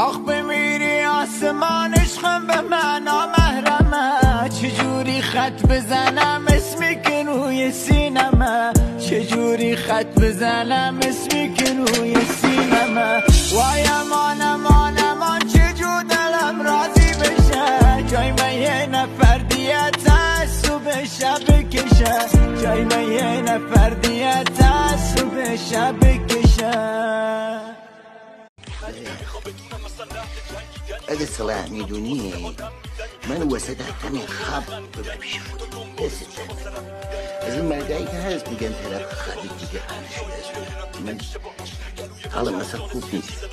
آخ بمیری آسمان عشقم به من نامحرمه، چجوری خط بزنم اسمی که روی سینمه، چجوری خط بزنم اسمی که روی سینمه. وای امان امان امان چجور دلم راضی بشه، جای من یه نفر دیگه تعصب شب کشه، جای من یه نفر دیگه تعصب شب کشه. اگه صلاح میدونی من وسط همین خواب پیش دست از این مردایی که هست میگن طرف خوابی دیگه من حالا مثلا خوب نیست،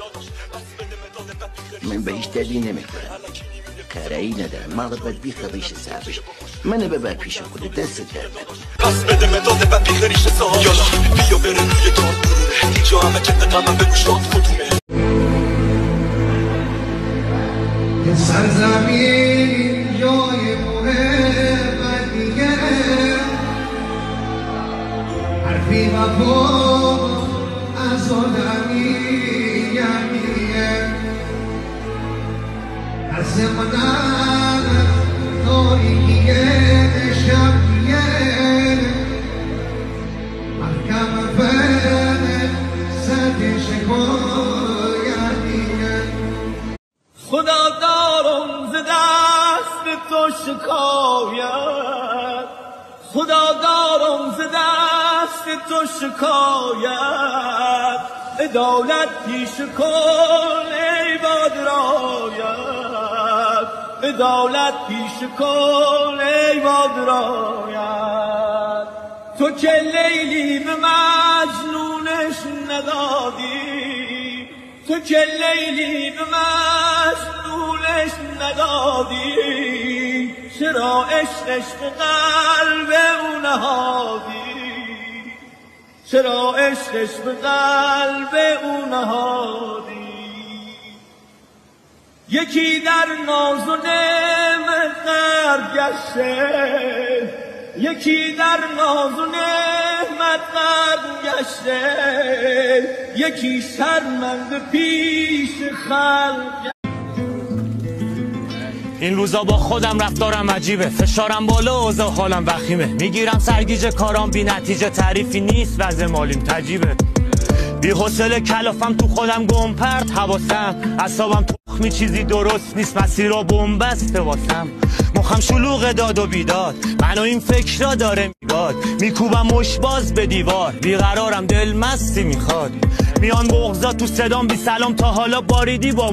من به هیچ دردی نمیخورم، کارایی ندارم، مال باید بیخوابیش صاحبش منو ببر پیش خود دست درد پس بده مداد و بیخریش سال یالا بیا بره روی دار اینجا همه که دقمم بگو شاد کدومه. سرزمین جای محبتیه، حرفی وفا از آدمیه، از من تاریکیه شبیه، محکم فن سد شکایتیه. خدا دارم ز دست تو شکایت، خدا دارم ز دست تو شکایت، عدالت پیش کن ای بادرایت، عدالت پیش کن ای بادرایت. تو که لیلی به مجنونش ندادی، تو که لیلی به مجنونش ندادی، چرا عشقش به قلب او نهادی، چرا عشقش به قلب او نهادی. یکی در ناز و نعمت غرق گشته، یکی در ناز و نعمت غرق گشته، یکی شرمنده پیش خلق. این روزا با خودم رفتارم عجیبه، فشارم بالا اوضاع حالم وخیمه، میگیرم سرگیجه کارام بی نتیجه، تعریفی نیست وضع مالیم تجیبه، بی حوصله کلافم تو خودم گم پرت حواسم، اعصابم تخمی چیزی درست نیست، مسیر رو بنبسته واسم، مخم شلوغ داد و بیداد، منو این فکر را داره میگاد، میکوبم مش باز به دیوار، بیقرارم دل مستی میخواد، میان بغضا تو صدام بی سلام، تا حالا باریدی با